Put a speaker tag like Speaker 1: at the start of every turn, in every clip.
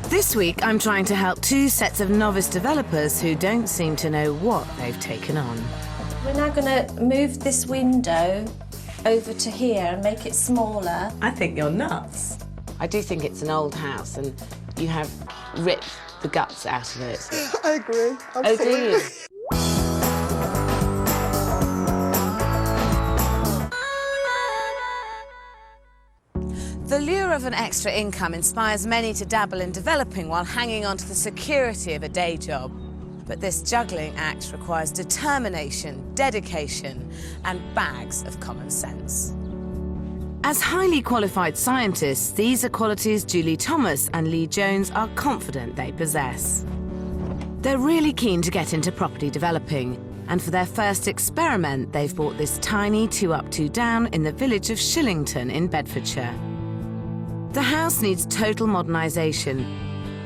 Speaker 1: This week, I'm trying to help two sets of novice developers who don't seem to know what they've taken on.
Speaker 2: We're now going to move this window over to here and make it smaller.
Speaker 3: I think you're nuts.
Speaker 1: I do think it's an old house and you have ripped the guts out of it.
Speaker 4: I agree.
Speaker 1: Oh, do you? The lure of an extra income inspires many to dabble in developing while hanging on to the security of a day job. But this juggling act requires determination, dedication, and bags of common sense. As highly qualified scientists, these are qualities Julie Thomas and Lee Jones are confident they possess. They're really keen to get into property developing, and for their first experiment, they've bought this tiny 2 up, 2 down in the village of Shillington in Bedfordshire. The house needs total modernisation,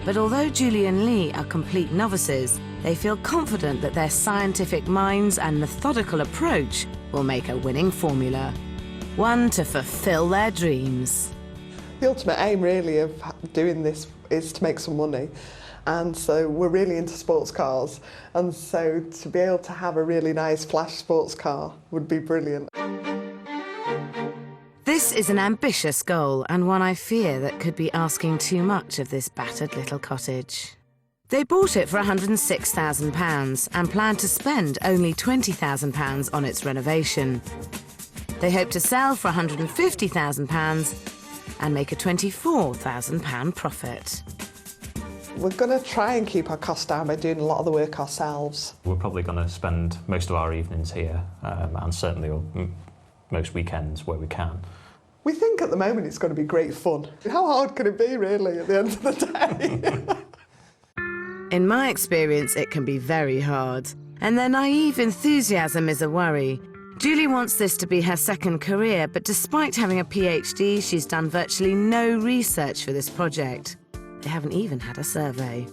Speaker 1: but although Julie and Lee are complete novices, they feel confident that their scientific minds and methodical approach will make a winning formula, one to fulfil their dreams.
Speaker 4: The ultimate aim, really, of doing this is to make some money. And so we're really into sports cars. And so to be able to have a really nice flash sports car would be brilliant.
Speaker 1: This is an ambitious goal, and one I fear that could be asking too much of this battered little cottage. They bought it for £106,000 and plan to spend only £20,000 on its renovation. They hope to sell for £150,000 and make a £24,000 profit.
Speaker 4: We're going to try and keep our costs down by doing a lot of the work ourselves.
Speaker 5: We're probably going to spend most of our evenings here and certainly most weekends where we can.
Speaker 4: We think at the moment it's going to be great fun. How hard can it be, really, at the end of the day?
Speaker 1: In my experience, it can be very hard, and their naive enthusiasm is a worry. Julie wants this to be her second career, but despite having a PhD, she's done virtually no research for this project. They haven't even had a survey.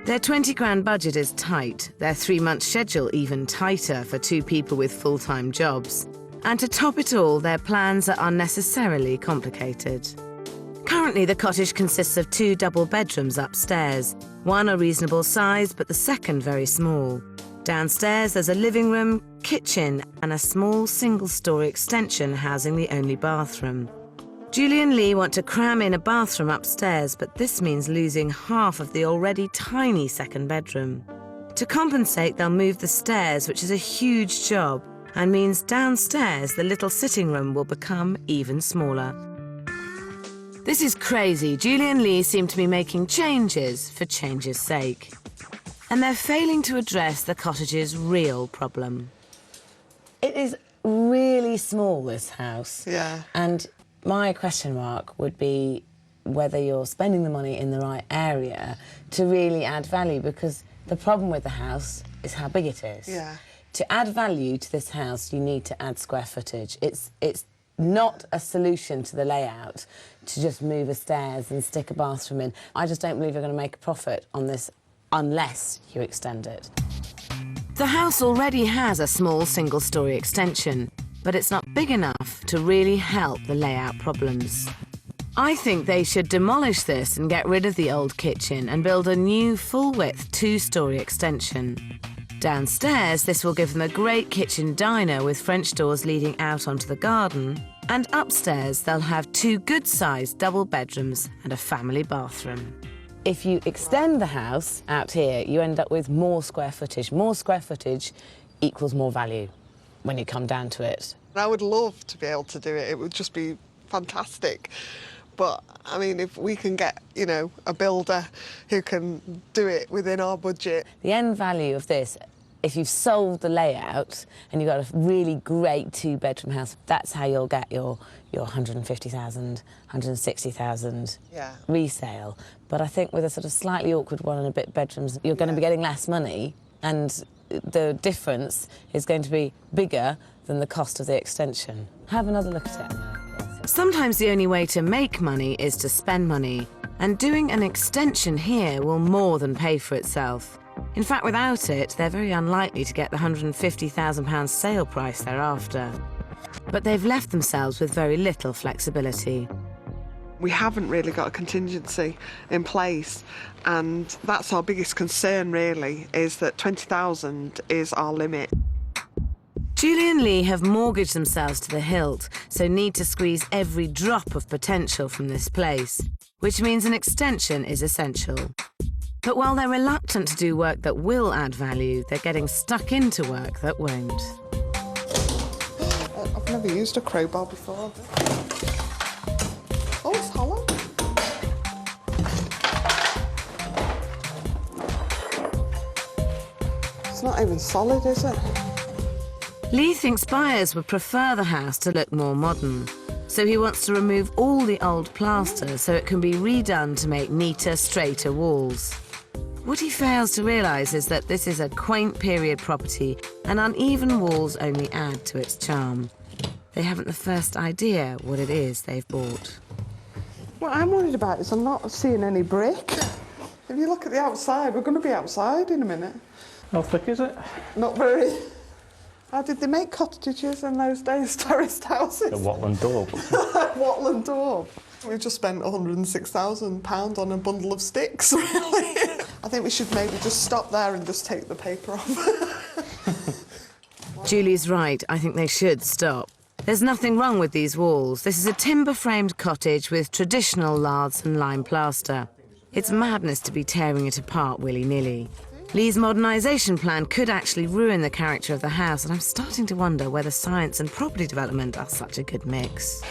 Speaker 1: Their 20 grand budget is tight, their 3-month schedule even tighter for 2 people with full-time jobs. And to top it all, their plans are unnecessarily complicated. Currently, the cottage consists of 2 double bedrooms upstairs, one a reasonable size, but the second very small. Downstairs, there's a living room, kitchen, and a small single-storey extension housing the only bathroom. Julie and Lee want to cram in a bathroom upstairs, but this means losing half of the already tiny second bedroom. To compensate, they'll move the stairs, which is a huge job, and means downstairs the little sitting room will become even smaller. This is crazy. Julie and Lee seem to be making changes for change's sake. And they're failing to address the cottage's real problem.
Speaker 3: It is really small, this house.
Speaker 4: Yeah.
Speaker 3: And my question mark would be whether you're spending the money in the right area to really add value, because the problem with the house is how big it is.
Speaker 4: Yeah.
Speaker 3: To add value to this house, you need to add square footage. It's not a solution to the layout to just move the stairs and stick a bathroom in. I just don't believe you're going to make a profit on this unless you extend it.
Speaker 1: The house already has a small single-storey extension, but it's not big enough to really help the layout problems. I think they should demolish this and get rid of the old kitchen and build a new full-width 2-storey extension. Downstairs, this will give them a great kitchen diner with French doors leading out onto the garden. And upstairs, they'll have 2 good-sized double bedrooms and a family bathroom.
Speaker 3: If you extend the house out here, you end up with more square footage. More square footage equals more value when you come down to it.
Speaker 4: I would love to be able to do it. It would just be fantastic. But, I mean, if we can get, you know, a builder who can do it within our budget.
Speaker 3: The end value of this, if you've sold the layout and you've got a really great 2-bedroom house, that's how you'll get your 150,000, 160,000 resale. But I think with a sort of slightly awkward one and a bit bedrooms, you're going to be getting less money, and the difference is going to be bigger than the cost of the extension. Have another look at it.
Speaker 1: Sometimes the only way to make money is to spend money, and doing an extension here will more than pay for itself. In fact, without it, they're very unlikely to get the £150,000 sale price they're after. But they've left themselves with very little flexibility.
Speaker 4: We haven't really got a contingency in place, and that's our biggest concern really, is that 20,000 is our limit.
Speaker 1: Julie and Lee have mortgaged themselves to the hilt, so need to squeeze every drop of potential from this place, which means an extension is essential. But while they're reluctant to do work that will add value, they're getting stuck into work that won't.
Speaker 4: I've never used a crowbar before. Oh, it's hollow. It's not even solid, is it?
Speaker 1: Lee thinks buyers would prefer the house to look more modern, so he wants to remove all the old plaster so it can be redone to make neater, straighter walls. What he fails to realise is that this is a quaint period property and uneven walls only add to its charm. They haven't the first idea what it is they've bought.
Speaker 4: What I'm worried about is I'm not seeing any brick. If you look at the outside, we're going to be outside in a minute.
Speaker 5: How thick is it?
Speaker 4: Not very. How did they make cottages in those days, terraced houses?
Speaker 5: A Watland daub.
Speaker 4: Watland daub. We've just spent £106,000 on a bundle of sticks, really. I think we should maybe just stop there and just take the paper off.
Speaker 1: Julie's right, I think they should stop. There's nothing wrong with these walls. This is a timber-framed cottage with traditional laths and lime plaster. It's madness to be tearing it apart willy-nilly. Lee's modernisation plan could actually ruin the character of the house, and I'm starting to wonder whether science and property development are such a good mix.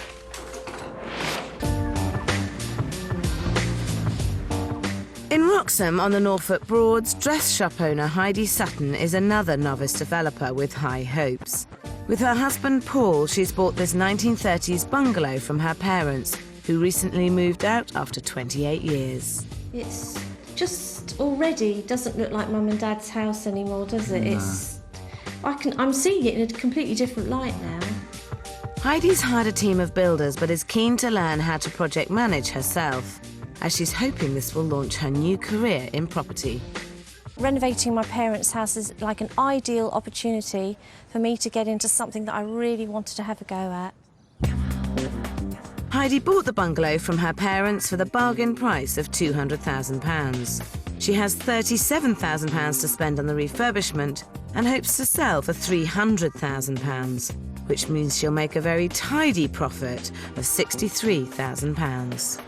Speaker 1: In Wroxham, on the Norfolk Broads, dress shop owner Heidi Sutton is another novice developer with high hopes. With her husband Paul, she's bought this 1930s bungalow from her parents, who recently moved out after 28 years.
Speaker 2: It's just already doesn't look like Mum and Dad's house anymore, does it?
Speaker 5: No.
Speaker 2: I'm seeing it in a completely different light now.
Speaker 1: Heidi's hired a team of builders but is keen to learn how to project manage herself, as she's hoping this will launch her new career in property.
Speaker 2: Renovating my parents' house is like an ideal opportunity for me to get into something that I really wanted to have a go at.
Speaker 1: Heidi bought the bungalow from her parents for the bargain price of £200,000. She has £37,000 to spend on the refurbishment and hopes to sell for £300,000, which means she'll make a very tidy profit of £63,000.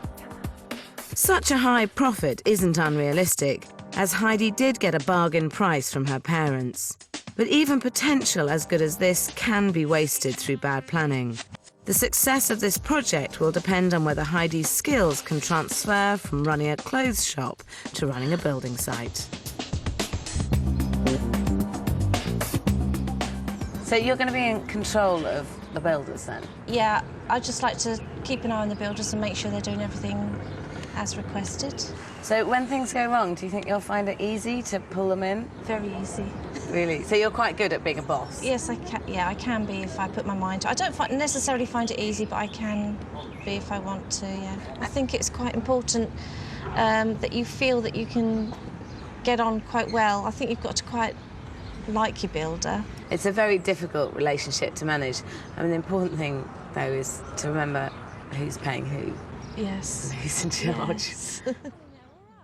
Speaker 1: Such a high profit isn't unrealistic, as Heidi did get a bargain price from her parents. But even potential as good as this can be wasted through bad planning. The success of this project will depend on whether Heidi's skills can transfer from running a clothes shop to running a building site.
Speaker 3: So you're going to be in control of the builders then?
Speaker 2: Yeah, I just like to keep an eye on the builders and make sure they're doing everything as requested.
Speaker 3: So when things go wrong, do you think you'll find it easy to pull them in?
Speaker 2: Very easy.
Speaker 3: Really? So you're quite good at being a boss?
Speaker 2: Yes, I can. Yeah, I can be if I put my mind to it. I don't necessarily find it easy, but I can be if I want to, yeah. I think it's quite important that you feel that you can get on quite well. I think you've got to quite like your builder.
Speaker 3: It's a very difficult relationship to manage. I mean, the important thing, though, is to remember who's paying who.
Speaker 2: Yes.
Speaker 3: And who's in charge.
Speaker 2: Yes.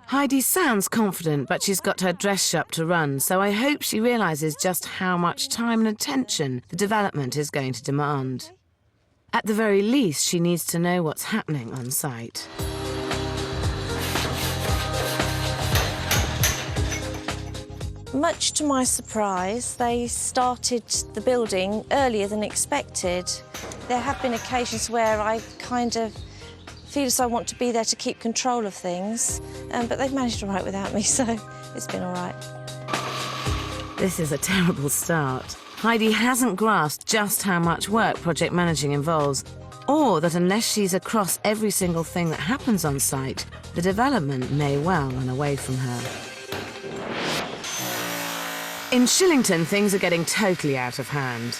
Speaker 1: Heidi sounds confident, but she's got her dress shop to run, so I hope she realises just how much time and attention the development is going to demand. At the very least, she needs to know what's happening on site.
Speaker 2: Much to my surprise, they started the building earlier than expected. There have been occasions where I kind of feel as I want to be there to keep control of things, but they've managed all right without me, so it's been all right.
Speaker 1: This is a terrible start. Heidi hasn't grasped just how much work project managing involves, or that unless she's across every single thing that happens on site, the development may well run away from her. In Shillington, things are getting totally out of hand.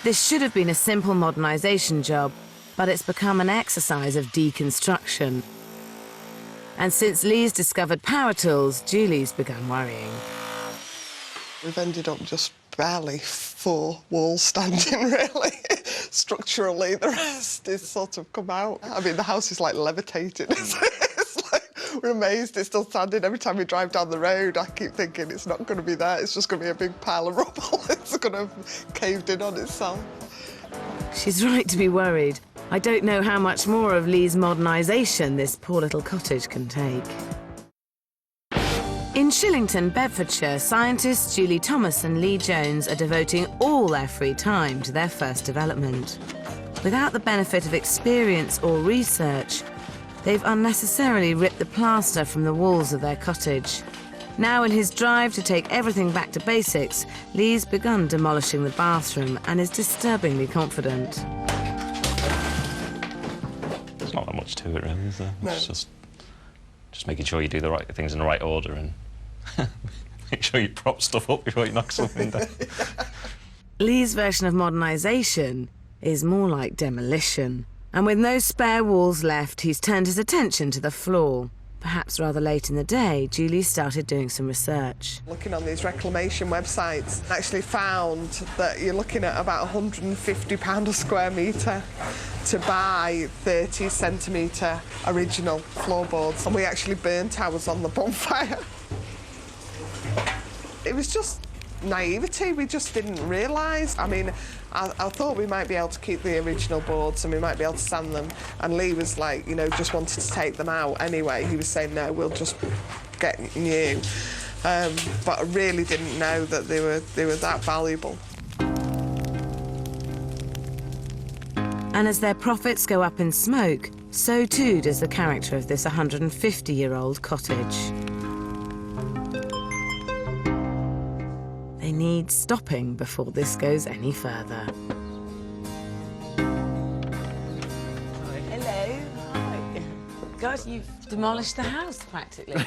Speaker 1: This should have been a simple modernisation job, but it's become an exercise of deconstruction. And since Lee's discovered power tools, Julie's begun worrying.
Speaker 4: We've ended up just barely 4 walls standing, really. Structurally, the rest is sort of come out. I mean, the house is like levitating. It's like, we're amazed it's still standing. Every time we drive down the road, I keep thinking it's not going to be there. It's just going to be a big pile of rubble. It's going to have caved in on itself.
Speaker 1: She's right to be worried. I don't know how much more of Lee's modernisation this poor little cottage can take. In Shillington, Bedfordshire, scientists Julie Thomas and Lee Jones are devoting all their free time to their first development. Without the benefit of experience or research, they've unnecessarily ripped the plaster from the walls of their cottage. Now, in his drive to take everything back to basics, Lee's begun demolishing the bathroom and is disturbingly confident.
Speaker 5: There's not that much to it, really, is there?
Speaker 4: No.
Speaker 5: It's just making sure you do the right things in the right order and make sure you prop stuff up before you knock something down.
Speaker 1: Lee's version of modernisation is more like demolition. And with no spare walls left, he's turned his attention to the floor. Perhaps rather late in the day, Julie started doing some research.
Speaker 4: Looking on these reclamation websites, I actually found that you're looking at about £150 a square metre to buy 30-centimetre original floorboards. And we actually burnt ours on the bonfire. It was just naivety. We just didn't realise. I mean, I thought we might be able to keep the original boards and we might be able to sand them. And Lee was like, you know, just wanted to take them out anyway. He was saying, no, we'll just get new. But I really didn't know that they were that valuable.
Speaker 1: And as their profits go up in smoke, so too does the character of this 150-year-old cottage. They need stopping before this goes any further.
Speaker 3: Hello. Hi. God, you've demolished the house, practically.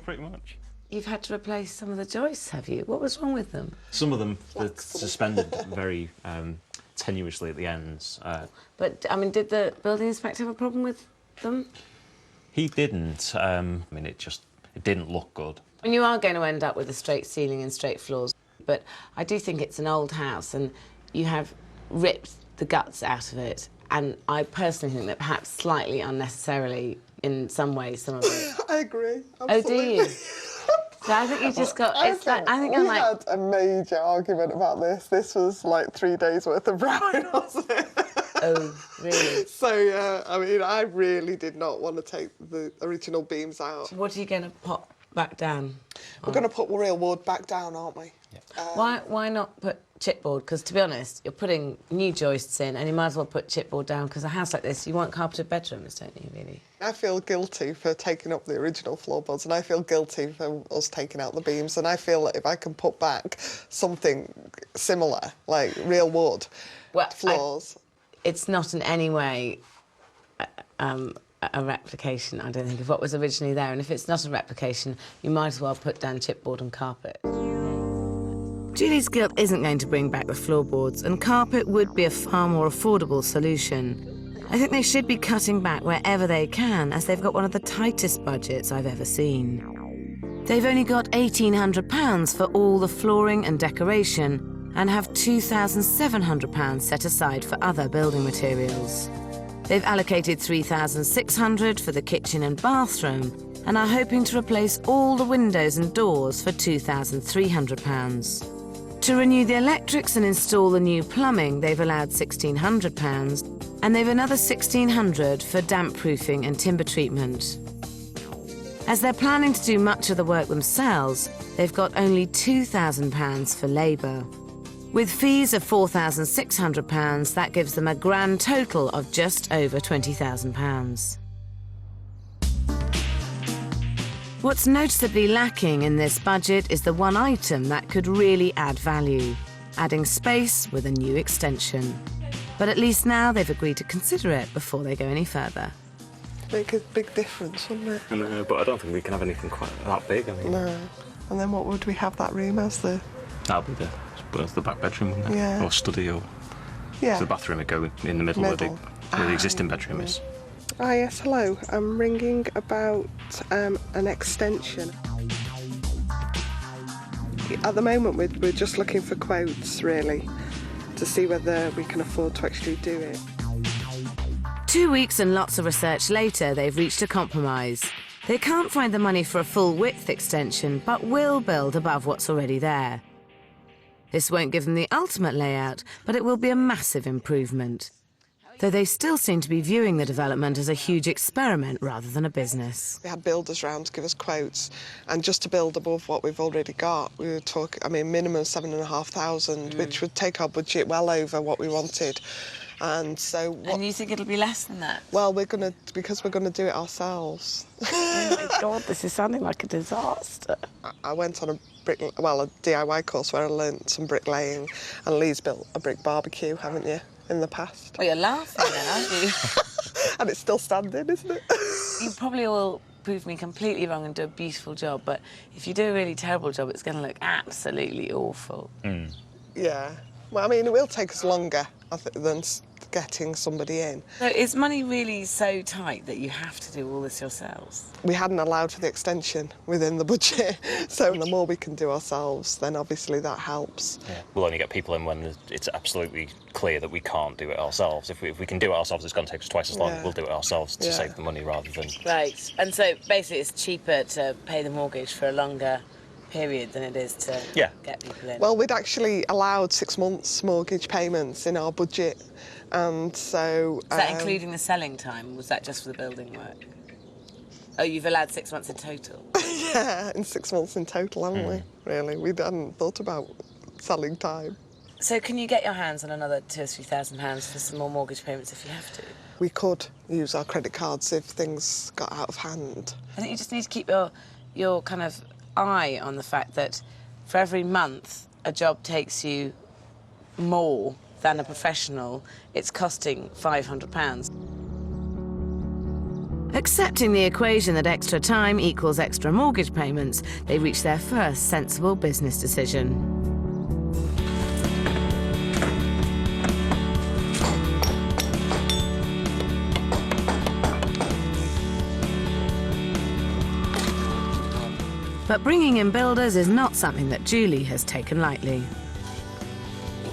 Speaker 5: Pretty much.
Speaker 3: You've had to replace some of the joists, have you? What was wrong with them?
Speaker 5: Some of them are suspended very tenuously at the ends.
Speaker 3: But, I mean, did the building inspector have a problem with them?
Speaker 5: He didn't. I mean, it didn't look good.
Speaker 3: And you are going to end up with a straight ceiling and straight floors. But I do think it's an old house and you have ripped the guts out of it. And I personally think that perhaps slightly unnecessarily, in some ways, some of it.
Speaker 4: I agree. Absolutely.
Speaker 3: Oh, do you? So I think you just got. It's like, I think
Speaker 4: we
Speaker 3: I'm like.
Speaker 4: had a major argument about this. This was like 3 days worth of rowing, wasn't it?
Speaker 3: Oh, really?
Speaker 4: So yeah, I mean, I really did not want to take the original beams out.
Speaker 3: What are you going to pop back down?
Speaker 4: We're going to put real wood back down, aren't we?
Speaker 3: Yeah. Why not put chipboard? Because to be honest, you're putting new joists in, and you might as well put chipboard down. Because a house like this, you want carpeted bedrooms, don't you? Really?
Speaker 4: I feel guilty for taking up the original floorboards, and I feel guilty for us taking out the beams. And I feel that if I can put back something similar, like real wood floors,
Speaker 3: it's not in any way a replication, I don't think, of what was originally there. And if it's not a replication, you might as well put down chipboard and carpet.
Speaker 1: Julie's guilt isn't going to bring back the floorboards, and carpet would be a far more affordable solution. I think they should be cutting back wherever they can, as they've got one of the tightest budgets I've ever seen. They've only got £1,800 for all the flooring and decoration, and have £2,700 set aside for other building materials. They've allocated £3,600 for the kitchen and bathroom, and are hoping to replace all the windows and doors for £2,300. To renew the electrics and install the new plumbing, they've allowed £1,600, and they've another £1,600 for damp proofing and timber treatment. As they're planning to do much of the work themselves, they've got only £2,000 for labour. With fees of £4,600, that gives them a grand total of just over £20,000. What's noticeably lacking in this budget is the one item that could really add value, adding space with a new extension. But at least now they've agreed to consider it before they go any further.
Speaker 4: make a big difference, wouldn't it?
Speaker 5: No, but I don't think we can have anything quite that big. I mean,
Speaker 4: No. And then what would we have that room as?
Speaker 5: that'll be the back bedroom, wouldn't it?
Speaker 4: Yeah.
Speaker 5: Or study, or
Speaker 4: Yeah.
Speaker 5: the bathroom would go in the middle where the existing bedroom is.
Speaker 4: Ah, yes, hello. I'm ringing about an extension. At the moment, we're just looking for quotes, really, to see whether we can afford to actually do it.
Speaker 1: 2 weeks and lots of research later, they've reached a compromise. They can't find the money for a full width extension, but will build above what's already there. This won't give them the ultimate layout, but it will be a massive improvement. Though they still seem to be viewing the development as a huge experiment rather than a business.
Speaker 4: We had builders round to give us quotes, and just to build above what we've already got, we were talking, I mean, minimum 7,500, which would take our budget well over what we wanted. And so...
Speaker 3: And you think it'll be less than that?
Speaker 4: Well, because we're gonna do it ourselves.
Speaker 3: Oh my God, this is sounding like a disaster.
Speaker 4: I went on a DIY course where I learnt some bricklaying, and Lee's built a brick barbecue, haven't you, in the past?
Speaker 3: Well, you're laughing then, aren't you?
Speaker 4: And it's still standing, isn't it?
Speaker 3: You probably will prove me completely wrong and do a beautiful job, but if you do a really terrible job, it's going to look absolutely awful.
Speaker 4: Yeah. Well, I mean, it will take us longer, I think, than getting somebody in.
Speaker 3: So is money really so tight that you have to do all this yourselves?
Speaker 4: We hadn't allowed for the extension within the budget, so the more we can do ourselves, then obviously that helps.
Speaker 5: Yeah. We'll only get people in when it's absolutely clear that we can't do it ourselves. If we can do it ourselves, it's going to take us twice as long.
Speaker 4: Yeah.
Speaker 5: We'll do it ourselves to save the money rather than...
Speaker 3: Right, and so basically it's cheaper to pay the mortgage for a longer period than it is to get people in.
Speaker 4: Well, we'd actually allowed 6 months mortgage payments in our budget, and so...
Speaker 3: Is that including the selling time? Was that just for the building work? Oh, you've allowed 6 months in total?
Speaker 4: Yeah, in 6 months in total, haven't we? Really, we hadn't thought about selling time.
Speaker 3: So can you get your hands on another £2,000 or £3,000 for some more mortgage payments if you have to?
Speaker 4: We could use our credit cards if things got out of hand.
Speaker 3: I think you just need to keep your kind of eye on the fact that for every month a job takes you more than a professional, it's costing £500.
Speaker 1: Accepting the equation that extra time equals extra mortgage payments, they reach their first sensible business decision. But bringing in builders is not something that Julie has taken lightly.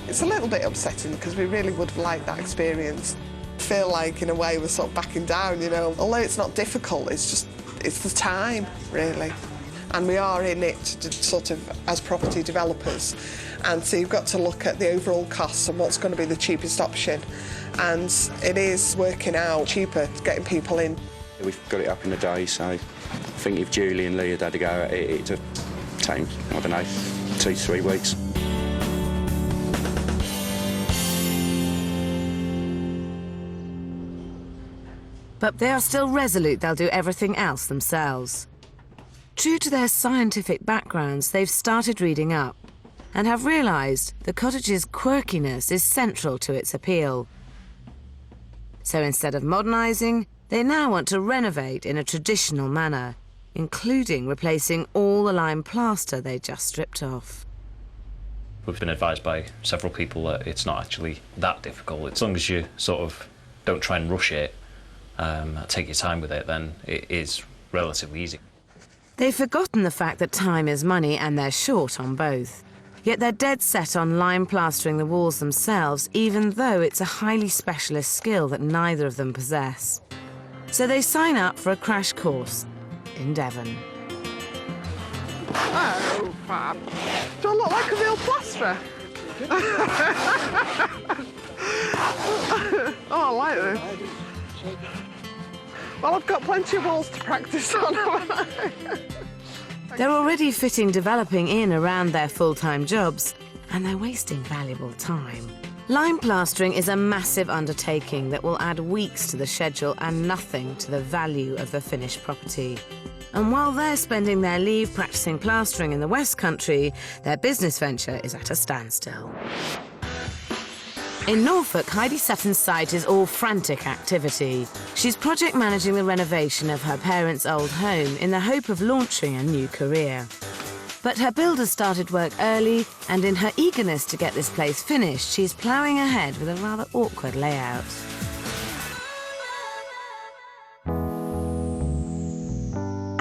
Speaker 4: It's a little bit upsetting because we really would have liked that experience. Feel like, in a way, we're sort of backing down, you know. Although it's not difficult, it's the time, really. And we are in it sort of as property developers. And so you've got to look at the overall costs and what's going to be the cheapest option. And it is working out cheaper getting people in.
Speaker 6: We've got it up in a day, so I think if Julie and Lee had had a go at it, it'd have taken, I don't know, 2 to 3 weeks.
Speaker 1: But they are still resolute they'll do everything else themselves. True to their scientific backgrounds, they've started reading up and have realised the cottage's quirkiness is central to its appeal. So instead of modernising, they now want to renovate in a traditional manner, including replacing all the lime plaster they just stripped off.
Speaker 5: We've been advised by several people that it's not actually that difficult. As long as you sort of don't try and rush it, take your time with it, then it is relatively easy.
Speaker 1: They've forgotten the fact that time is money and they're short on both. Yet they're dead set on lime plastering the walls themselves, even though it's a highly specialist skill that neither of them possess. So they sign up for a crash course in Devon.
Speaker 4: Oh, fab. Do I look like a real plasterer? Oh, I like this. Well, I've got plenty of walls to practice on, haven't I?
Speaker 1: They're already fitting developing in around their full-time jobs, and they're wasting valuable time. Lime plastering is a massive undertaking that will add weeks to the schedule and nothing to the value of the finished property. And while they're spending their leave practicing plastering in the West Country, their business venture is at a standstill. In Norfolk, Heidi Sutton's site is all frantic activity. She's project managing the renovation of her parents' old home in the hope of launching a new career. But her builder started work early, and in her eagerness to get this place finished, she's ploughing ahead with a rather awkward layout.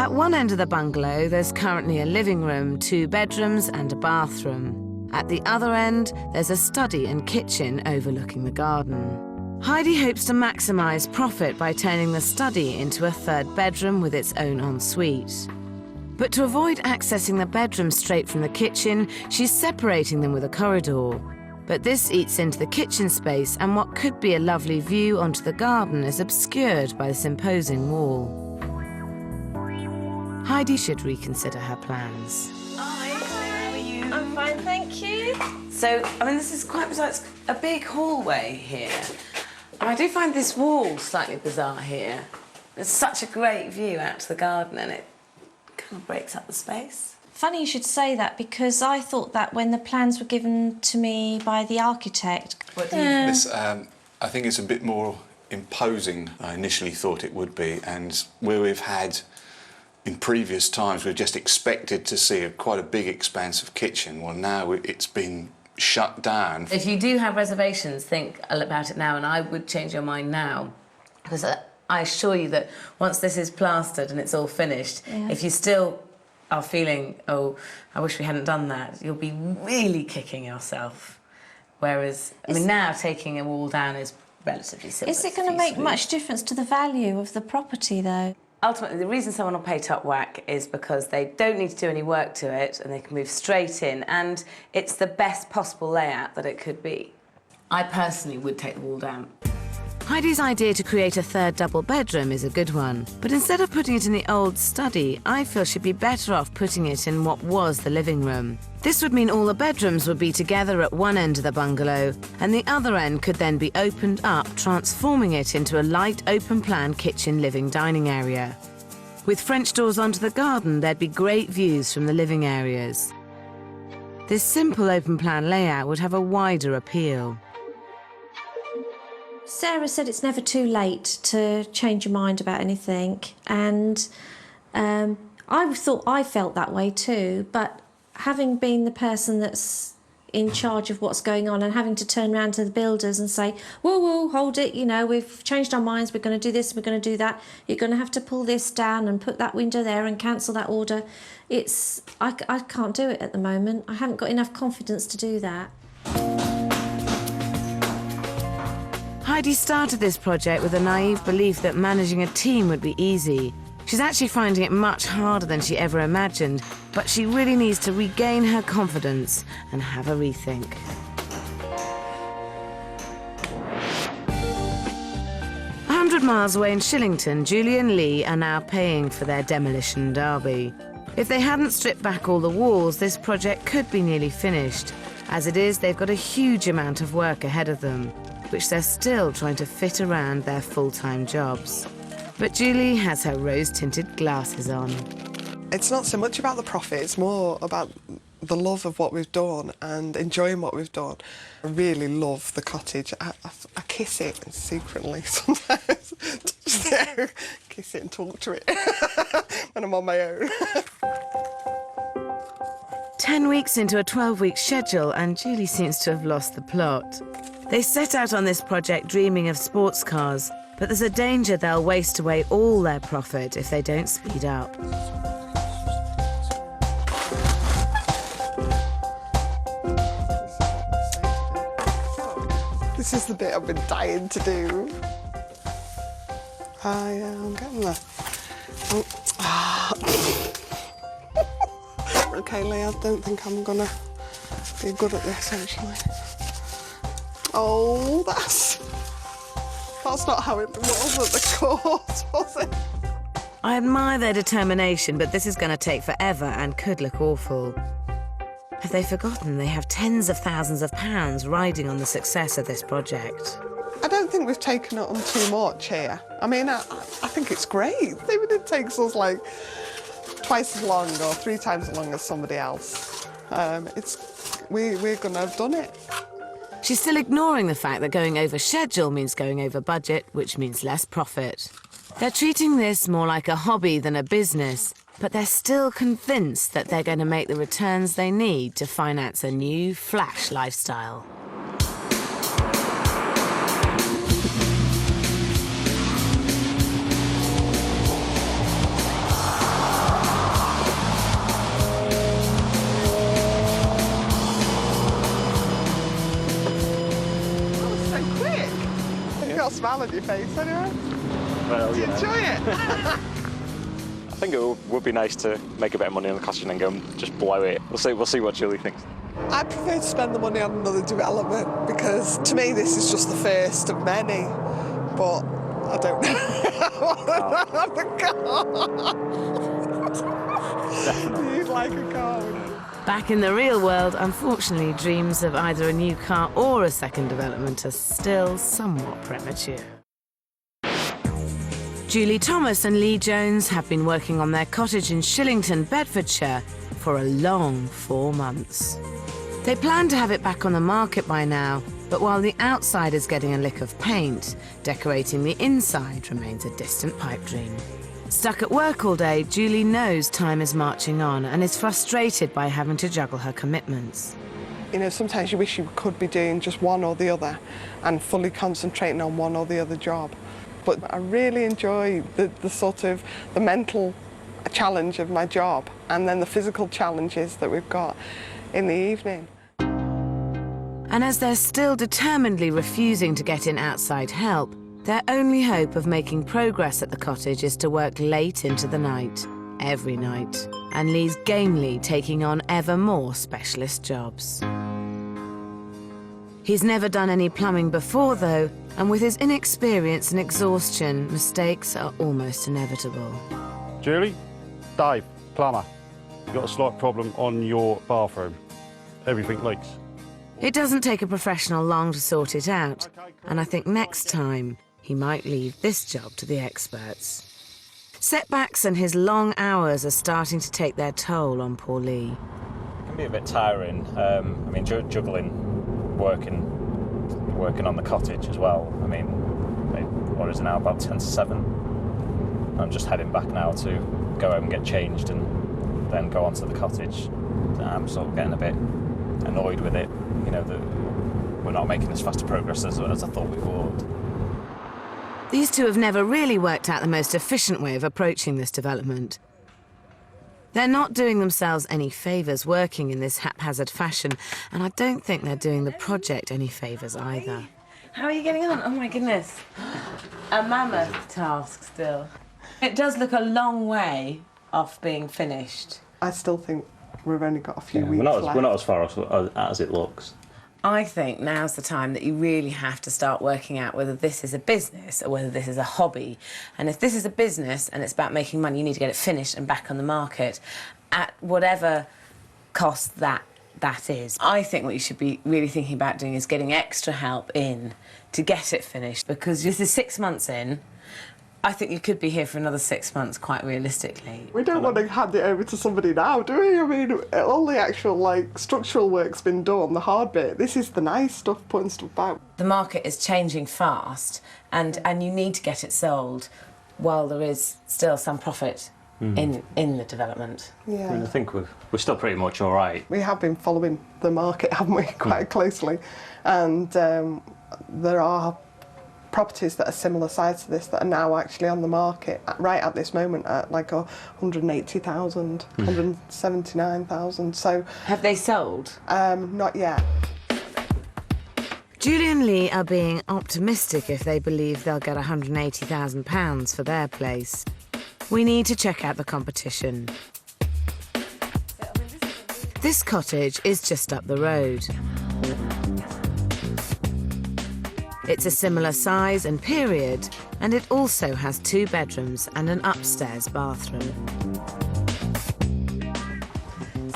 Speaker 1: At one end of the bungalow, there's currently a living room, 2 bedrooms and a bathroom. At the other end, there's a study and kitchen overlooking the garden. Heidi hopes to maximise profit by turning the study into a 3rd bedroom with its own ensuite. But to avoid accessing the bedroom straight from the kitchen, she's separating them with a corridor. But this eats into the kitchen space, and what could be a lovely view onto the garden is obscured by this imposing wall. Heidi should reconsider her plans.
Speaker 3: Hi, how are you?
Speaker 2: I'm fine, thank you.
Speaker 3: So, I mean, this is quite bizarre. It's a big hallway here. And I do find this wall slightly bizarre here. There's such a great view out to the garden, and it kind of breaks up the space.
Speaker 2: Funny you should say that, because I thought that when the plans were given to me by the architect.
Speaker 3: What do you think?
Speaker 7: This, I think it's a bit more imposing than I initially thought it would be, and where we've had, in previous times, we've just expected to see quite a big expansive kitchen. Well, now it's been shut down.
Speaker 3: If you do have reservations, think about it now, and I would change your mind now, because I assure you that once this is plastered and it's all finished, if you still are feeling, oh, I wish we hadn't done that, you'll be really kicking yourself. Whereas, I mean, now taking a wall down is relatively simple.
Speaker 2: Is it going to make much difference to the value of the property, though?
Speaker 3: Ultimately, the reason someone will pay top whack is because they don't need to do any work to it and they can move straight in, and it's the best possible layout that it could be. I personally would take the wall down.
Speaker 1: Heidi's idea to create a 3rd double bedroom is a good one, but instead of putting it in the old study, I feel she'd be better off putting it in what was the living room. This would mean all the bedrooms would be together at one end of the bungalow, and the other end could then be opened up, transforming it into a light open-plan kitchen living dining area. With French doors onto the garden, there'd be great views from the living areas. This simple open-plan layout would have a wider appeal.
Speaker 2: Sarah said it's never too late to change your mind about anything, and I thought I felt that way too, but having been the person that's in charge of what's going on and having to turn around to the builders and say, whoa, whoa, hold it, you know, we've changed our minds, we're going to do this, we're going to do that, you're going to have to pull this down and put that window there and cancel that order. I can't do it at the moment. I haven't got enough confidence to do that.
Speaker 1: Heidi started this project with a naive belief that managing a team would be easy. She's actually finding it much harder than she ever imagined, but she really needs to regain her confidence and have a rethink. A 100 miles away in Shillington, Julie and Lee are now paying for their demolition derby. If they hadn't stripped back all the walls, this project could be nearly finished. As it is, they've got a huge amount of work ahead of them, which they're still trying to fit around their full-time jobs. But Julie has her rose-tinted glasses on.
Speaker 4: It's not so much about the profit, it's more about the love of what we've done and enjoying what we've done. I really love the cottage. I kiss it secretly sometimes. Just there, kiss it and talk to it when I'm on my own.
Speaker 1: 10 weeks into a 12-week schedule, and Julie seems to have lost the plot. They set out on this project dreaming of sports cars, but there's a danger they'll waste away all their profit if they don't speed up.
Speaker 4: This is the bit I've been dying to do. I'm getting there. Okay, Lee, I don't think I'm gonna be good at this, actually. Oh, that's not how it was at the course, was it?
Speaker 1: I admire their determination, but this is going to take forever and could look awful. Have they forgotten they have tens of thousands of pounds riding on the success of this project?
Speaker 4: I don't think we've taken it on too much here. I mean, I think it's great. Even it takes us like twice as long or 3 times as long as somebody else. We're going to have done it.
Speaker 1: She's still ignoring the fact that going over schedule means going over budget, which means less profit. They're treating this more like a hobby than a business, but they're still convinced that they're going to make the returns they need to finance a new, flash lifestyle.
Speaker 4: smile on your face anyway.
Speaker 6: Well,
Speaker 4: Do you enjoy it?
Speaker 6: I think it would be nice to make a bit of money on the cottage and then go and just blow it. We'll see what Julie thinks.
Speaker 4: I prefer to spend the money on another development because to me this is just the first of many. But I don't know. I want to have a car. You'd like a car, wouldn't you?
Speaker 1: Back in the real world, unfortunately, dreams of either a new car or a second development are still somewhat premature. Julie Thomas and Lee Jones have been working on their cottage in Shillington, Bedfordshire, for a long 4 months. They plan to have it back on the market by now, but while the outside is getting a lick of paint, decorating the inside remains a distant pipe dream. Stuck at work all day, Julie knows time is marching on and is frustrated by having to juggle her commitments.
Speaker 4: You know, sometimes you wish you could be doing just one or the other and fully concentrating on one or the other job. But I really enjoy the sort of the mental challenge of my job and then the physical challenges that we've got in the evening.
Speaker 1: And as they're still determinedly refusing to get in outside help, their only hope of making progress at the cottage is to work late into the night, every night, and Lee's gamely taking on ever more specialist jobs. He's never done any plumbing before, though, and with his inexperience and exhaustion, mistakes are almost inevitable.
Speaker 8: Julie, Dave, plumber. You've got a slight problem on your bathroom. Everything leaks.
Speaker 1: It doesn't take a professional long to sort it out, and I think next time he might leave this job to the experts. Setbacks and his long hours are starting to take their toll on poor Lee.
Speaker 5: It can be a bit tiring. I mean, juggling, working on the cottage as well. I mean, what is it now, about 10 to 7? I'm just heading back now to go home and get changed and then go on to the cottage. I'm sort of getting a bit annoyed with it, you know, that we're not making as fast a progress as I thought we would.
Speaker 1: These two have never really worked out the most efficient way of approaching this development. They're not doing themselves any favours working in this haphazard fashion, and I don't think they're doing the project any favours either.
Speaker 3: How are you getting on? Oh my goodness. A mammoth task still. It does look a long way off being finished.
Speaker 4: I still think we've only got a few weeks left.
Speaker 5: We're not as far as it looks.
Speaker 3: I think now's the time that you really have to start working out whether this is a business or whether this is a hobby. And if this is a business and it's about making money, you need to get it finished and back on the market at whatever cost that is. I think what you should be really thinking about doing is getting extra help in to get it finished, because this is 6 months in. I think you could be here for another 6 months, quite realistically.
Speaker 4: We don't want to hand it over to somebody now, do we? I mean, all the actual, structural work's been done, the hard bit. This is the nice stuff, putting stuff out.
Speaker 3: The market is changing fast, and you need to get it sold while there is still some profit in the development.
Speaker 4: Yeah.
Speaker 5: I mean, I think we're still pretty much all right.
Speaker 4: We have been following the market, haven't we, quite closely. And there are properties that are similar size to this that are now actually on the market right at this moment at 180,000, 179,000. So
Speaker 3: have they sold?
Speaker 4: Not yet.
Speaker 1: Julie and Lee are being optimistic if they believe they'll get £180,000 for their place. We need to check out the competition. This cottage is just up the road. It's a similar size and period, and it also has 2 bedrooms and an upstairs bathroom.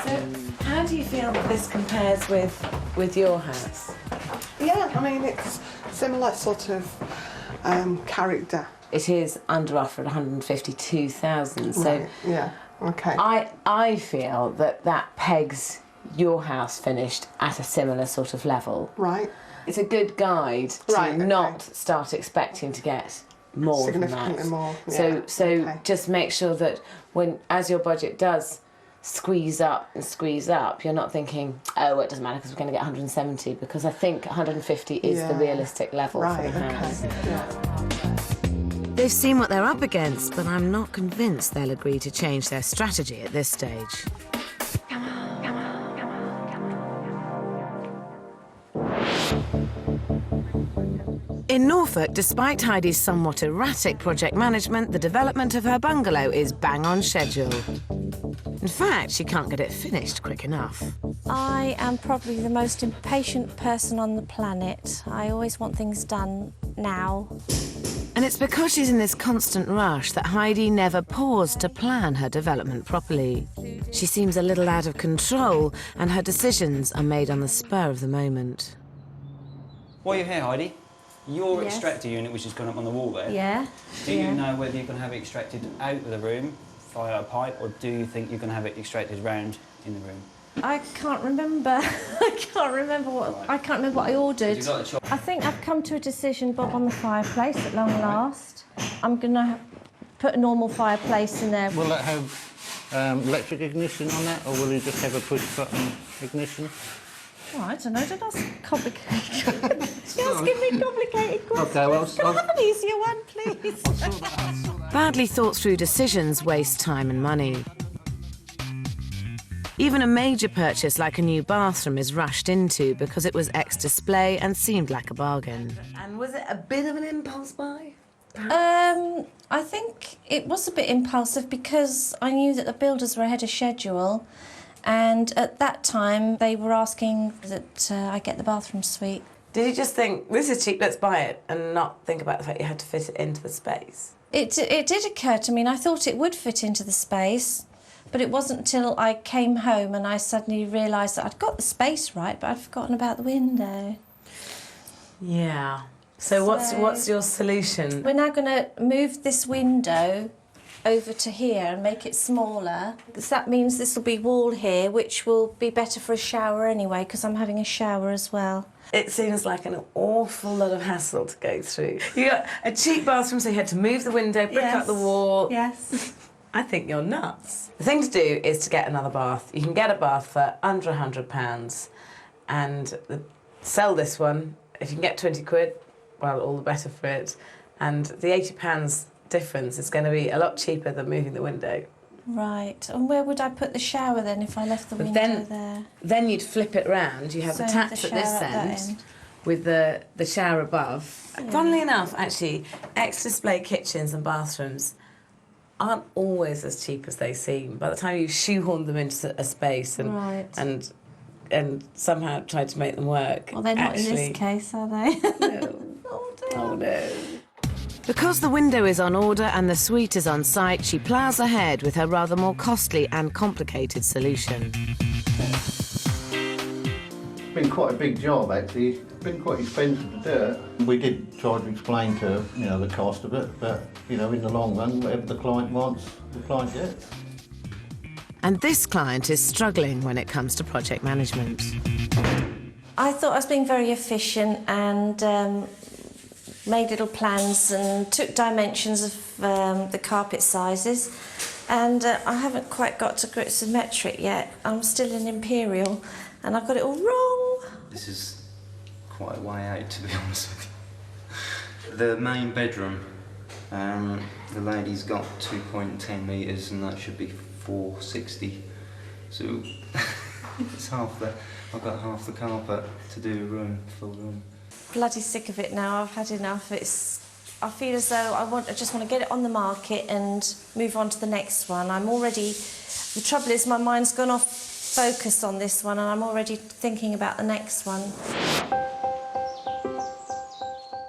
Speaker 3: So, how do you feel that this compares with your house?
Speaker 4: Yeah, I mean, it's similar sort of character.
Speaker 3: It is under offer at 152,000. So,
Speaker 4: right. Yeah, okay.
Speaker 3: I feel that pegs your house finished at a similar sort of level.
Speaker 4: Right.
Speaker 3: It's a good guide to not start expecting to get more than that.
Speaker 4: Significantly more. Yeah.
Speaker 3: So just make sure that as your budget does squeeze up, you're not thinking, oh, it doesn't matter because we're going to get 170, because I think 150 is the realistic level for the house.
Speaker 4: Okay. Yeah.
Speaker 1: They've seen what they're up against, but I'm not convinced they'll agree to change their strategy at this stage. In Norfolk, despite Heidi's somewhat erratic project management, the development of her bungalow is bang on schedule. In fact, she can't get it finished quick enough.
Speaker 2: I am probably the most impatient person on the planet. I always want things done now.
Speaker 1: And it's because she's in this constant rush that Heidi never paused to plan her development properly. She seems a little out of control, and her decisions are made on the spur of the moment.
Speaker 9: While you're here, Heidi, your
Speaker 2: Yes.
Speaker 9: extractor unit, which has gone up on the wall there,
Speaker 2: Yeah?
Speaker 9: do you know whether you're going to have it extracted out of the room via a pipe, or do you think you're going to have it extracted round in the room?
Speaker 2: I can't remember. I can't remember what I ordered.
Speaker 9: You got a chop.
Speaker 2: I think I've come to a decision, Bob, on the fireplace at long last. I'm going to put a normal fireplace in there.
Speaker 10: Will that have electric ignition on that, or will you just have a push-button ignition?
Speaker 2: Oh, I don't know, don't ask complicated. You're asking me complicated questions.
Speaker 10: Okay, well,
Speaker 2: Can I have an easier one, please?
Speaker 1: Badly thought through decisions waste time and money. Even a major purchase like a new bathroom is rushed into because it was ex-display and seemed like a bargain.
Speaker 3: And was it a bit of an impulse buy?
Speaker 2: I think it was a bit impulsive because I knew that the builders were ahead of schedule, and at that time they were asking that I get the bathroom suite.
Speaker 3: Did you just think, this is cheap, let's buy it, and not think about the fact you had to fit it into the space?
Speaker 2: It did occur to me, and I thought it would fit into the space, but it wasn't until I came home and I suddenly realised that I'd got the space right, but I'd forgotten about the window.
Speaker 3: Yeah. So what's your solution?
Speaker 2: We're now going to move this window over to here and make it smaller, because that means this will be wall here, which will be better for a shower anyway, because I'm having a shower as well.
Speaker 3: It seems like an awful lot of hassle to go through. You got a cheap bathroom, so you had to move the window, brick up the wall.
Speaker 2: Yes.
Speaker 3: I think you're nuts. The thing to do is to get another bath. You can get a bath for under £100 and sell this one. If you can get 20 quid, well, all the better for it. And the £80 difference is going to be a lot cheaper than moving the window.
Speaker 2: Right. And where would I put the shower then if I left the window there?
Speaker 3: Then you'd flip it round. You have the
Speaker 2: So
Speaker 3: taps
Speaker 2: the
Speaker 3: at this
Speaker 2: shower at that
Speaker 3: end,
Speaker 2: end.
Speaker 3: with the shower above. Funnily enough, actually, ex-display kitchens and bathrooms aren't always as cheap as they seem. By the time you shoehorn them into a space and somehow try to make them work.
Speaker 2: Well, they're not in this case, are they?
Speaker 3: No. Oh no.
Speaker 1: Because the window is on order and the suite is on site, she ploughs ahead with her rather more costly and complicated solution.
Speaker 10: It's been quite a big job, actually. It's been quite expensive to do it. We did try to explain to her, you know, the cost of it, but, you know, in the long run, whatever the client wants, the client gets.
Speaker 1: And this client is struggling when it comes to project management.
Speaker 2: I thought I was being very efficient and made little plans and took dimensions of the carpet sizes, and I haven't quite got to grips with metric yet. I'm still in imperial and I've got it all wrong.
Speaker 9: This is quite a way out, to be honest with you. The main bedroom, the lady's got 2.10 metres and that should be 460. So it's half the, I've got half the carpet to do a room, full room.
Speaker 2: Bloody sick of it now. I've had enough. I feel as though I just want to get it on the market and move on to the next one. The trouble is my mind's gone off focus on this one and I'm already thinking about the next one.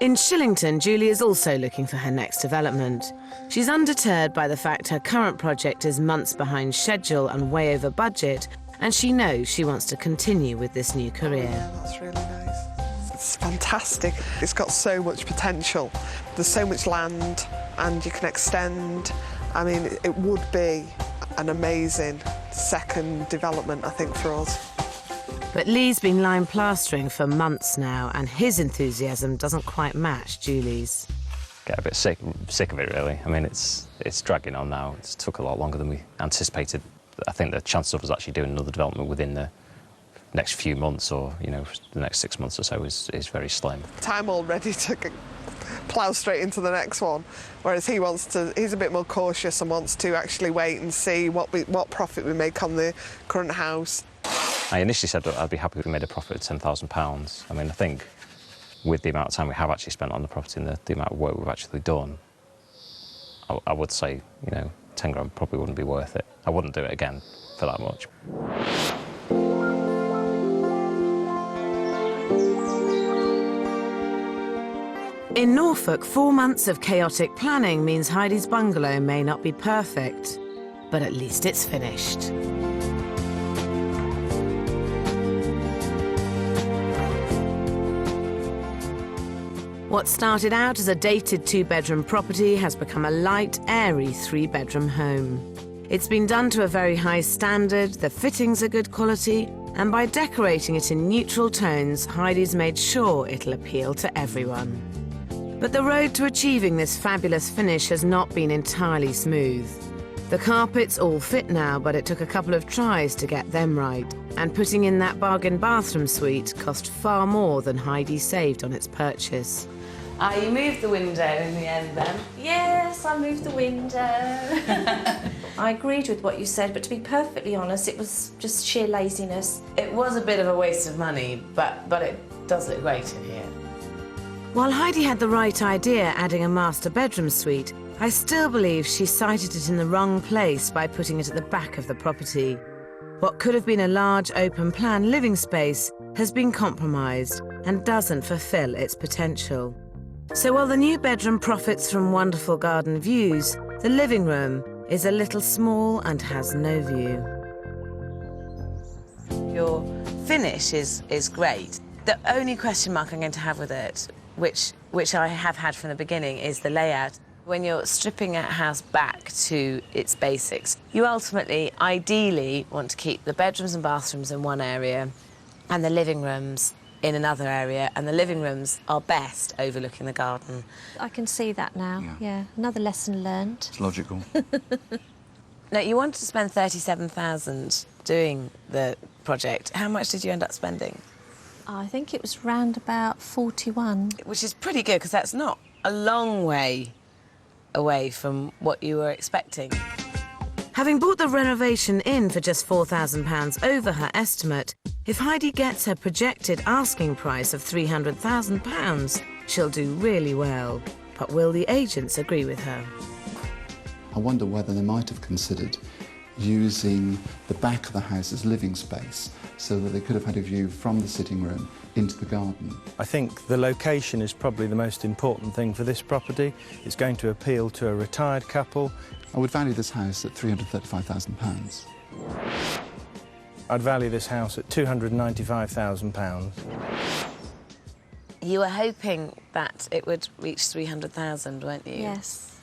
Speaker 1: In Shillington, Julie is also looking for her next development. She's undeterred by the fact her current project is months behind schedule and way over budget, and she knows she wants to continue with this new career.
Speaker 4: Yeah, that's really nice. It's fantastic. It's got so much potential. There's so much land and you can extend. I mean, it would be an amazing second development, I think, for us.
Speaker 1: But Lee's been lime plastering for months now, and his enthusiasm doesn't quite match Julie's.
Speaker 5: Get a bit sick of it, really. I mean, it's dragging on now. It's took a lot longer than we anticipated. I think the chances of us actually doing another development within the next few months, or you know, the next 6 months or so, is very slim.
Speaker 4: I'm all ready to plough straight into the next one, whereas he's a bit more cautious and wants to actually wait and see what profit we make on the current house.
Speaker 5: I initially said that I'd be happy if we made a profit of £10,000. I mean, I think with the amount of time we have actually spent on the property and the amount of work we've actually done, I would say, you know, 10 grand probably wouldn't be worth it. I wouldn't do it again for that much.
Speaker 1: In Norfolk, 4 months of chaotic planning means Heidi's bungalow may not be perfect, but at least it's finished. What started out as a dated 2-bedroom property has become a light, airy 3-bedroom home. It's been done to a very high standard, the fittings are good quality, and by decorating it in neutral tones, Heidi's made sure it'll appeal to everyone. But the road to achieving this fabulous finish has not been entirely smooth. The carpets all fit now, but it took a couple of tries to get them right, and putting in that bargain bathroom suite cost far more than Heidi saved on its purchase.
Speaker 3: You moved the window in the end then?
Speaker 2: Yes, I moved the window. I agreed with what you said, but to be perfectly honest, it was just sheer laziness.
Speaker 3: It was a bit of a waste of money, but it does look great in here.
Speaker 1: While Heidi had the right idea adding a master bedroom suite, I still believe she sited it in the wrong place by putting it at the back of the property. What could have been a large open-plan living space has been compromised and doesn't fulfil its potential. So while the new bedroom profits from wonderful garden views, the living room is a little small and has no view.
Speaker 3: Your finish is great. The only question mark I'm going to have with it, which I have had from the beginning, is the layout. When you're stripping a house back to its basics, you ultimately, ideally, want to keep the bedrooms and bathrooms in one area and the living rooms in another area, and the living rooms are best overlooking the garden.
Speaker 2: I can see that now, yeah. Another lesson learned.
Speaker 7: It's logical.
Speaker 3: Now, you wanted to spend £37,000 doing the project. How much did you end up spending?
Speaker 2: I think it was round about 41.
Speaker 3: Which is pretty good, because that's not a long way away from what you were expecting.
Speaker 1: Having bought the renovation in for just £4,000 over her estimate, if Heidi gets her projected asking price of £300,000, she'll do really well. But will the agents agree with her?
Speaker 11: I wonder whether they might have considered using the back of the house as living space so that they could have had a view from the sitting room into the garden.
Speaker 12: I think the location is probably the most important thing for this property. It's going to appeal to a retired couple.
Speaker 11: I would value this house at £335,000.
Speaker 12: I'd value this house at £295,000.
Speaker 3: You were hoping that it would reach 300,000, weren't you?
Speaker 2: Yes.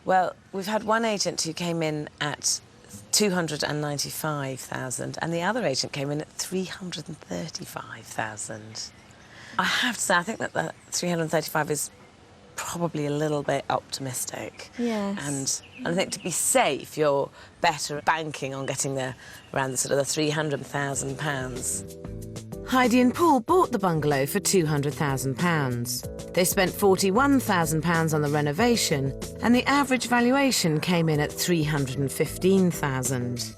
Speaker 3: Well, we've had one agent who came in at 295,000 and the other agent came in at 335,000. I have to say, I think that the 335 is probably a little bit optimistic.
Speaker 2: Yes.
Speaker 3: And I think to be safe, you're better banking on getting there around the sort of the £300,000.
Speaker 1: Heidi and Paul bought the bungalow for £200,000. They spent £41,000 on the renovation, and the average valuation came in at £315,000.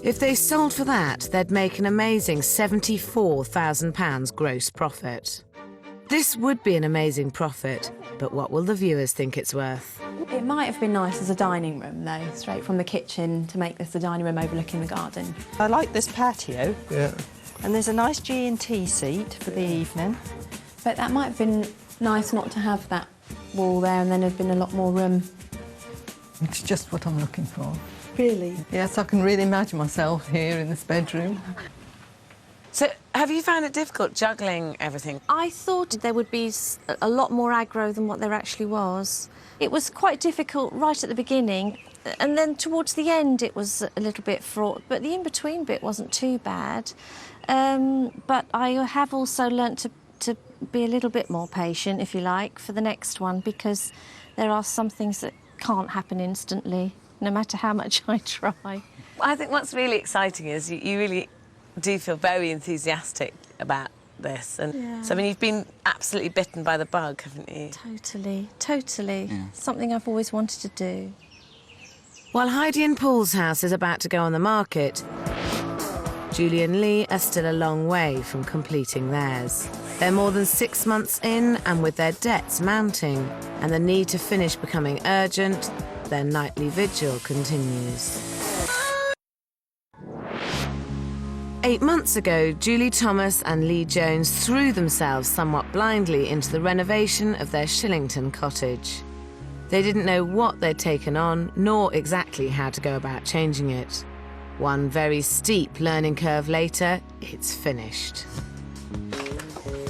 Speaker 1: If they sold for that, they'd make an amazing £74,000 gross profit. This would be an amazing profit, but what will the viewers think it's worth?
Speaker 13: It might have been nice as a dining room, though, straight from the kitchen to make this the dining room overlooking the garden.
Speaker 14: I like this patio.
Speaker 12: Yeah.
Speaker 14: And there's a nice G&T seat for the evening.
Speaker 13: But that might have been nice not to have that wall there and then there'd been a lot more room.
Speaker 14: It's just what I'm looking for. Really? Yes, I can really imagine myself here in this bedroom.
Speaker 3: So, have you found it difficult juggling everything?
Speaker 2: I thought there would be a lot more aggro than what there actually was. It was quite difficult right at the beginning, and then towards the end it was a little bit fraught, but the in-between bit wasn't too bad. But I have also learnt to be a little bit more patient, if you like, for the next one, because there are some things that can't happen instantly, no matter how much I try.
Speaker 3: I think what's really exciting is you really do feel very enthusiastic about this. And
Speaker 2: yeah.
Speaker 3: So, I mean, you've been absolutely bitten by the bug, haven't you?
Speaker 2: Totally, totally. Yeah. Something I've always wanted to do.
Speaker 1: While Heidi and Paul's house is about to go on the market, Julie and Lee are still a long way from completing theirs. They're more than 6 months in, and with their debts mounting and the need to finish becoming urgent, their nightly vigil continues. 8 months ago, Julie Thomas and Lee Jones threw themselves somewhat blindly into the renovation of their Shillington cottage. They didn't know what they'd taken on, nor exactly how to go about changing it. One very steep learning curve later, it's finished.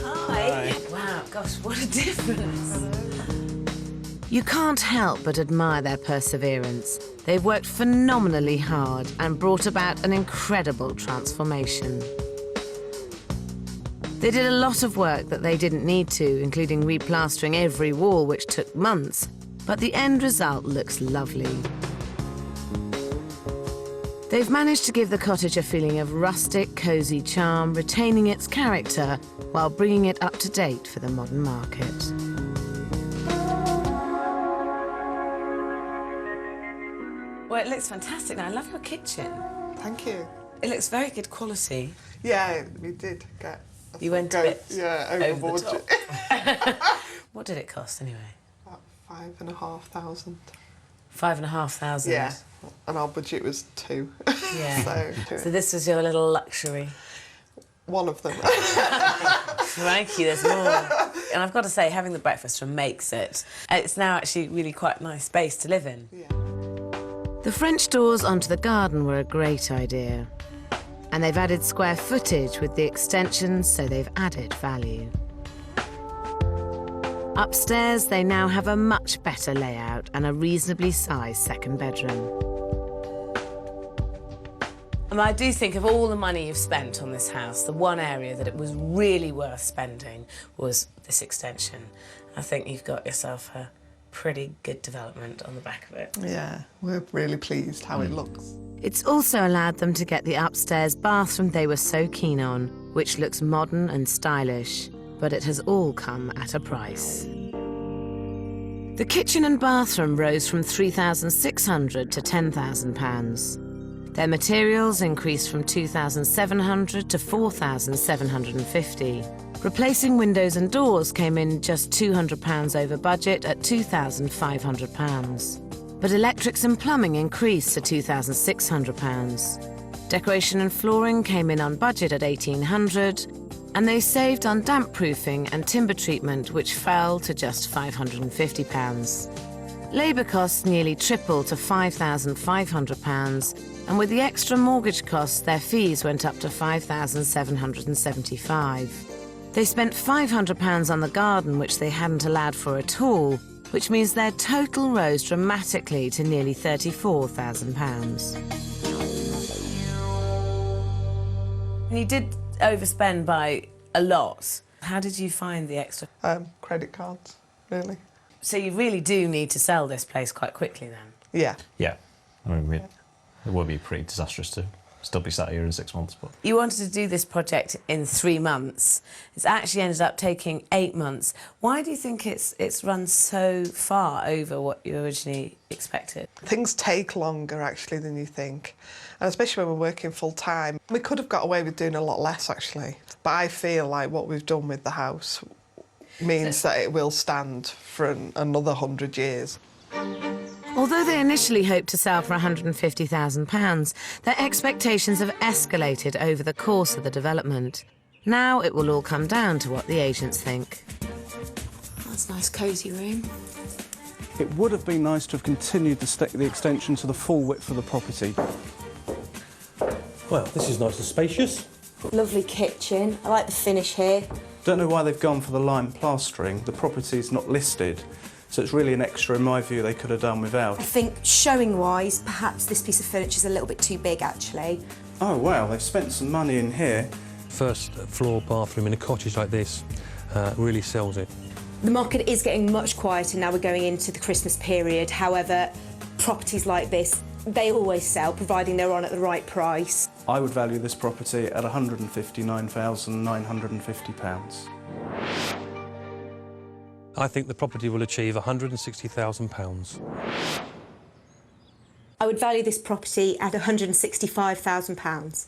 Speaker 3: Hi. Wow, gosh, what a difference.
Speaker 1: You can't help but admire their perseverance. They've worked phenomenally hard and brought about an incredible transformation. They did a lot of work that they didn't need to, including replastering every wall, which took months, but the end result looks lovely. They've managed to give the cottage a feeling of rustic, cosy charm, retaining its character while bringing it up to date for the modern market.
Speaker 3: Well, it looks fantastic now. I love your kitchen.
Speaker 4: Thank you.
Speaker 3: It looks very good quality.
Speaker 4: Yeah, we did get...
Speaker 3: You went a bit
Speaker 4: over
Speaker 3: the top. What did it cost anyway?
Speaker 4: About 5,500.
Speaker 3: 5,500?
Speaker 4: Yeah, and our budget was 2.
Speaker 3: Yeah. So this was your little luxury?
Speaker 4: One of them.
Speaker 3: Crikey, there's more. And I've got to say, having the breakfast room makes it. It's now actually really quite a nice space to live in.
Speaker 4: Yeah.
Speaker 1: The French doors onto the garden were a great idea. And they've added square footage with the extensions, so they've added value. Upstairs, they now have a much better layout and a reasonably sized second bedroom.
Speaker 3: And I do think of all the money you've spent on this house, the one area that it was really worth spending was this extension. I think you've got yourself a pretty good development on the back of it.
Speaker 4: Yeah, we're really pleased how it looks.
Speaker 1: It's also allowed them to get the upstairs bathroom they were so keen on, which looks modern and stylish, but it has all come at a price. The kitchen and bathroom rose from £3,600 to £10,000. Their materials increased from £2,700 to £4,750. Replacing windows and doors came in just £200 over budget at £2,500. But electrics and plumbing increased to £2,600. Decoration and flooring came in on budget at £1,800, and they saved on damp proofing and timber treatment, which fell to just £550. Labour costs nearly tripled to £5,500, and with the extra mortgage costs, their fees went up to £5,775. They spent £500 on the garden, which they hadn't allowed for at all, which means their total rose dramatically to nearly £34,000.
Speaker 3: You did overspend by a lot. How did you find the extra?
Speaker 4: Credit cards, really.
Speaker 3: So you really do need to sell this place quite quickly then?
Speaker 4: Yeah.
Speaker 5: Yeah. I mean, it would be pretty disastrous to still be sat here in 6 months. But
Speaker 3: You wanted to do this project in 3 months. It's actually ended up taking 8 months. Why do you think it's run so far over what you originally expected?
Speaker 4: Things take longer, actually, than you think. And especially when we're working full-time. We could have got away with doing a lot less, actually. But I feel like what we've done with the house means that it will stand for another 100 years.
Speaker 1: Although they initially hoped to sell for £150,000, their expectations have escalated over the course of the development. Now it will all come down to what the agents think.
Speaker 3: That's a nice cosy room.
Speaker 15: It would have been nice to have continued the extension to the full width of the property.
Speaker 16: Well, this is nice and spacious.
Speaker 2: Lovely kitchen. I like the finish here.
Speaker 15: Don't know why they've gone for the lime plastering. The property's not listed, so it's really an extra, in my view, they could have done without.
Speaker 17: I think, showing-wise, perhaps this piece of furniture is a little bit too big, actually.
Speaker 15: Oh, wow, they've spent some money in here.
Speaker 16: First floor bathroom in a cottage like this really sells it.
Speaker 17: The market is getting much quieter now we're going into the Christmas period. However, properties like this, they always sell, providing they're on at the right price.
Speaker 15: I would value this property at £159,950.
Speaker 16: I think the property will achieve £160,000.
Speaker 17: I would value this property at £165,000.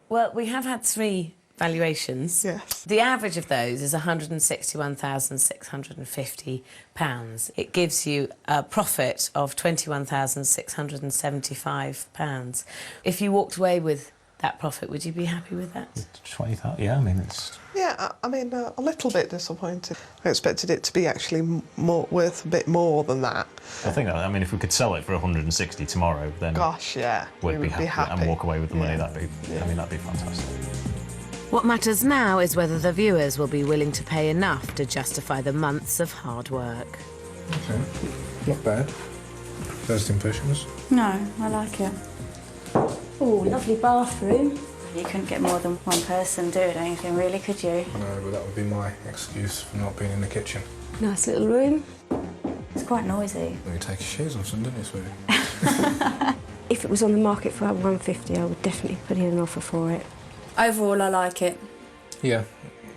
Speaker 3: Well, we have had 3
Speaker 1: valuations.
Speaker 4: Yes.
Speaker 1: The average of those is £161,650. It gives you a profit of £21,675. If you walked away with that profit, would you be happy with that?
Speaker 5: 20,000, yeah, I mean, it's...
Speaker 4: Yeah, I mean, a little bit disappointed. I expected it to be actually worth a bit more than that.
Speaker 5: I think, I mean, if we could sell it for 160 tomorrow, then...
Speaker 4: Gosh, yeah,
Speaker 5: we'd be happy and walk away with the money.
Speaker 4: Yeah.
Speaker 5: That'd be, I mean, that'd be fantastic.
Speaker 1: What matters now is whether the viewers will be willing to pay enough to justify the months of hard work.
Speaker 18: Okay, not bad. First impressions?
Speaker 19: No, I like it. Oh, lovely bathroom. You couldn't get more than one person doing anything, really, could you?
Speaker 18: No, but that would be my excuse for not being in the kitchen.
Speaker 19: Nice little room. It's quite noisy.
Speaker 18: Well, you take your shoes off, didn't you, sweetie?
Speaker 19: If it was on the market for £150, I would definitely put in an offer for it. Overall, I like it.
Speaker 18: Yeah,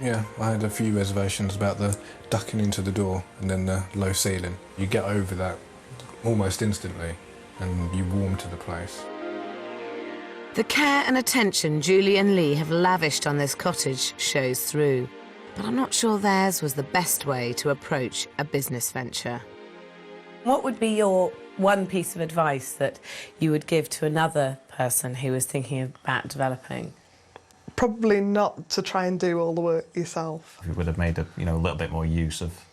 Speaker 18: I had a few reservations about the ducking into the door and then the low ceiling. You get over that almost instantly and you warm to the place.
Speaker 1: The care and attention Julie and Lee have lavished on this cottage shows through, but I'm not sure theirs was the best way to approach a business venture. What would be your one piece of advice that you would give to another person who was thinking about developing?
Speaker 4: Probably not to try and do all the work yourself.
Speaker 5: If we would have made a little bit more use of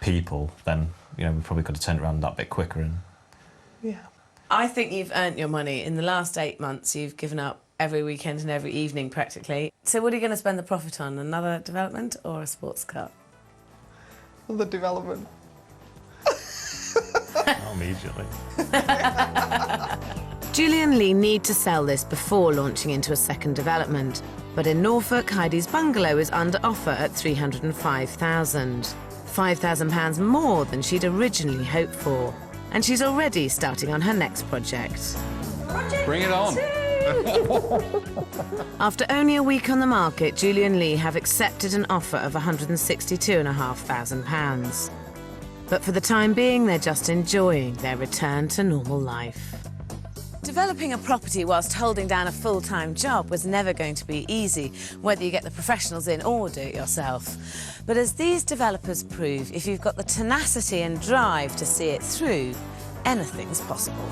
Speaker 5: people, then we probably could have turned around that bit quicker. And
Speaker 4: yeah.
Speaker 1: I think you've earned your money. In the last 8 months, you've given up every weekend and every evening, practically. So what are you going to spend the profit on? Another development or a sports car?
Speaker 4: The development.
Speaker 5: Immediately.
Speaker 1: Julie and Lee need to sell this before launching into a second development. But in Norfolk, Heidi's bungalow is under offer at £305,000. £5,000 more than she'd originally hoped for. And she's already starting on her next project.
Speaker 18: Bring it on!
Speaker 1: After only a week on the market, Julie and Lee have accepted an offer of £162,500. But for the time being, they're just enjoying their return to normal life. Developing a property whilst holding down a full-time job was never going to be easy, whether you get the professionals in or do it yourself. But as these developers prove, if you've got the tenacity and drive to see it through, anything's possible.